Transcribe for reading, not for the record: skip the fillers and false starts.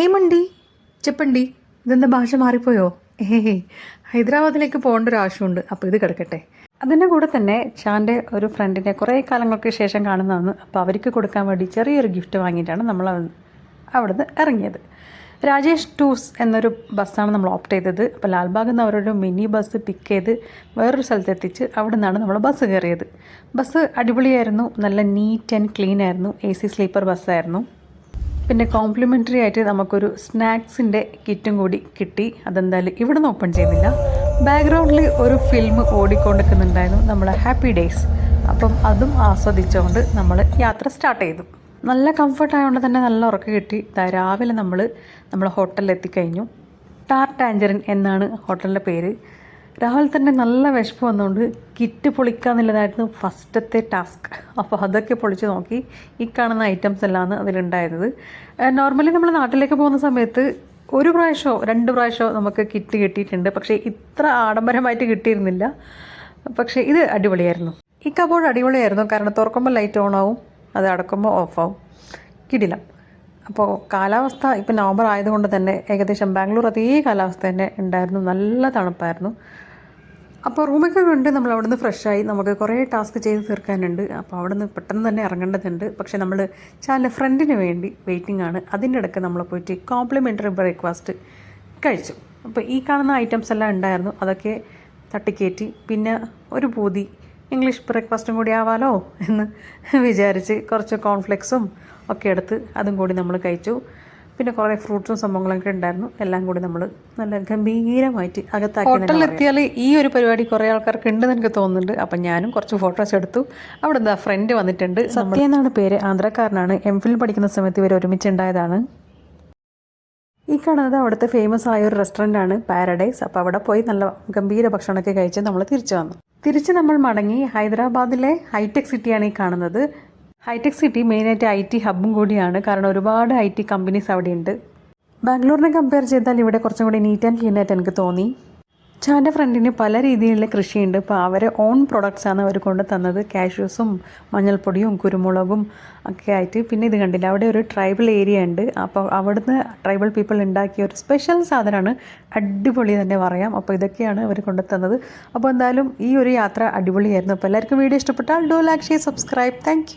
ഏമണ്ടി ചെപ്പണ്ടി ഇതെന്താ ഭാഷ മാറിപ്പോയോ? ഹൈദരാബാദിലേക്ക് പോകേണ്ട ഒരു ആവശ്യമുണ്ട്, അപ്പോൾ ഇത് കിടക്കട്ടെ. അതിൻ്റെ കൂടെ തന്നെ ഷാൻ്റെ ഒരു ഫ്രണ്ടിനെ കുറേ കാലങ്ങൾക്ക് ശേഷം കാണുന്നതാണ്. അപ്പോൾ അവർക്ക് കൊടുക്കാൻ വേണ്ടി ചെറിയൊരു ഗിഫ്റ്റ് വാങ്ങിയിട്ടാണ് നമ്മൾ അവിടുന്ന് ഇറങ്ങിയത്. രാജേഷ് ടൂർസ് എന്നൊരു ബസ്സാണ് നമ്മൾ ഓപ്റ്റ് ചെയ്തത്. അപ്പോൾ ലാൽബാഗിൽ നിന്ന് അവരൊരു മിനി ബസ് പിക്ക് ചെയ്ത് വേറൊരു സ്ഥലത്തെത്തിച്ച് അവിടെ നിന്നാണ് നമ്മൾ ബസ് കയറിയത്. ബസ് അടിപൊളിയായിരുന്നു, നല്ല നീറ്റ് ആൻഡ് ക്ലീൻ ആയിരുന്നു. AC സ്ലീപ്പർ ബസ്സായിരുന്നു. പിന്നെ കോംപ്ലിമെൻ്ററി ആയിട്ട് നമുക്കൊരു സ്നാക്സിൻ്റെ കിറ്റും കൂടി കിട്ടി. അതെന്തായാലും ഇവിടെ നിന്ന് ഓപ്പൺ ചെയ്യുന്നില്ല. ബാക്ക്ഗ്രൗണ്ടിൽ ഒരു ഫിലിം ഓടിക്കൊണ്ടിരിക്കുന്നുണ്ടായിരുന്നു, നമ്മളെ ഹാപ്പി ഡേയ്സ്. അപ്പം അതും ആസ്വദിച്ചുകൊണ്ട് നമ്മൾ യാത്ര സ്റ്റാർട്ട് ചെയ്തു. നല്ല കംഫർട്ടായതുകൊണ്ട് തന്നെ നല്ല ഉറക്കം കിട്ടി. രാവിലെ നമ്മൾ ഹോട്ടലിൽ എത്തിക്കഴിഞ്ഞു. ടാഞ്ചറിൻ എന്നാണ് ഹോട്ടലിൻ്റെ പേര്. രാവിലെ തന്നെ നല്ല വിശപ്പ് വന്നുകൊണ്ട് കിറ്റ് പൊളിക്കുക എന്നുള്ളതായിരുന്നു ഫസ്റ്റത്തെ ടാസ്ക്. അപ്പോൾ അതൊക്കെ പൊളിച്ച് നോക്കി. ഈ കാണുന്ന ഐറ്റംസ് എല്ലാമാണ് അതിലുണ്ടായത്. നോർമലി നമ്മൾ നാട്ടിലേക്ക് പോകുന്ന സമയത്ത് ഒരു പ്രാവശ്യമോ 2 പ്രാവശ്യമോ നമുക്ക് കിറ്റ് കിട്ടിയിട്ടുണ്ട്. പക്ഷേ ഇത്ര ആഡംബരമായിട്ട് കിട്ടിയിരുന്നില്ല. പക്ഷേ ഇത് അടിപൊളിയായിരുന്നു. ഈ കബോർഡ് അടിപൊളിയായിരുന്നു. കാരണം തുറക്കുമ്പോൾ ലൈറ്റ് ഓൺ ആവും, അത് അടക്കുമ്പോൾ ഓഫാവും. കിടില. അപ്പോൾ കാലാവസ്ഥ ഇപ്പോൾ നവംബർ ആയതുകൊണ്ട് തന്നെ ഏകദേശം ബാംഗ്ലൂർ അതേ കാലാവസ്ഥ തന്നെ ഉണ്ടായിരുന്നു. നല്ല തണുപ്പായിരുന്നു. അപ്പോൾ റൂമൊക്കെ കൊണ്ട് നമ്മൾ അവിടുന്ന് ഫ്രഷായി. നമുക്ക് കുറേ ടാസ്ക് ചെയ്ത് തീർക്കാനുണ്ട്. അപ്പോൾ അവിടുന്ന് പെട്ടെന്ന് തന്നെ ഇറങ്ങേണ്ടതുണ്ട്. പക്ഷേ നമ്മൾ ചാനൽ ഫ്രണ്ടിന് വേണ്ടി വെയിറ്റിംഗ് ആണ്. അതിൻ്റെ ഇടയ്ക്ക് നമ്മൾ പോയിട്ട് കോംപ്ലിമെൻ്ററി ബ്രേക്ക്ഫാസ്റ്റ് കഴിച്ചു. അപ്പോൾ ഈ കാണുന്ന ഐറ്റംസ് എല്ലാം ഉണ്ടായിരുന്നു. അതൊക്കെ തട്ടിക്കയറ്റി. പിന്നെ ഒരു പൂതി ഇംഗ്ലീഷ് ബ്രേക്ക്ഫാസ്റ്റും കൂടി ആവാലോ എന്ന് വിചാരിച്ച് കുറച്ച് കോൺഫ്ലെക്സും ഒക്കെ എടുത്ത് അതും കൂടി നമ്മൾ കഴിച്ചു. പിന്നെ കുറേ ഫ്രൂട്ട്സും സംഭവങ്ങളൊക്കെ ഉണ്ടായിരുന്നു. എല്ലാം കൂടി നമ്മൾ നല്ല ഗംഭീരമായിട്ട് അകത്താക്കി. ഹോട്ടലിലെത്തിയാൽ ഈ ഒരു പരിപാടി കുറേ ആൾക്കാർക്ക് ഉണ്ടെന്ന് എനിക്ക് തോന്നുന്നുണ്ട്. അപ്പം ഞാനും കുറച്ച് ഫോട്ടോസ് എടുത്തു. അവിടെ എന്താ ഫ്രണ്ട് വന്നിട്ടുണ്ട്, സത്യ എന്നാണ് പേര്, ആന്ധ്രക്കാരനാണ്. MPhil പഠിക്കുന്ന സമയത്ത് ഇവർ ഒരുമിച്ചുണ്ടായതാണ്. ഈ കാണുന്നത് അവിടുത്തെ ഫേമസ് ആയ ഒരു റെസ്റ്റോറൻ്റാണ് പാരഡൈസ്. അപ്പോൾ അവിടെ പോയി നല്ല ഗംഭീര ഭക്ഷണമൊക്കെ കഴിച്ച് നമ്മൾ തിരിച്ചു വന്നു. തിരിച്ച് നമ്മൾ മടങ്ങി. ഹൈദരാബാദിലെ ഹൈടെക് സിറ്റിയാണ് ഈ കാണുന്നത്. ഹൈടെക് സിറ്റി മെയിനായിട്ട് IT ഹബ്ബും കൂടിയാണ്. കാരണം ഒരുപാട് IT കമ്പനീസ് അവിടെയുണ്ട്. ബാംഗ്ലൂരിനെ കമ്പയർ ചെയ്താൽ ഇവിടെ കുറച്ചും കൂടി നീറ്റ് ആൻഡ് ക്ലീൻ ആയിട്ട് എനിക്ക് തോന്നി. ചാൻ്റെ ഫ്രണ്ടിന് പല രീതിയിലുള്ള കൃഷിയുണ്ട്. ഇപ്പോൾ അവരെ ഓൺ പ്രൊഡക്ട്സാണ് അവർ കൊണ്ട് തന്നത്. കാഷ്യൂസും മഞ്ഞൾപ്പൊടിയും കുരുമുളകും ഒക്കെ ആയിട്ട്. പിന്നെ ഇത് കണ്ടില്ല, അവിടെ ഒരു ട്രൈബൽ ഏരിയ ഉണ്ട്. അപ്പോൾ അവിടുന്ന് ട്രൈബൽ പീപ്പിൾ ഉണ്ടാക്കിയ ഒരു സ്പെഷ്യൽ സാധനമാണ്. അടിപൊളി തന്നെ പറയാം. അപ്പോൾ ഇതൊക്കെയാണ് അവർ കൊണ്ട് തന്നത്. അപ്പോൾ എന്തായാലും ഈ ഒരു യാത്ര അടിപൊളിയായിരുന്നു. അപ്പോൾ എല്ലാവർക്കും വീഡിയോ ഇഷ്ടപ്പെട്ടാൽ do like, share, subscribe. Thank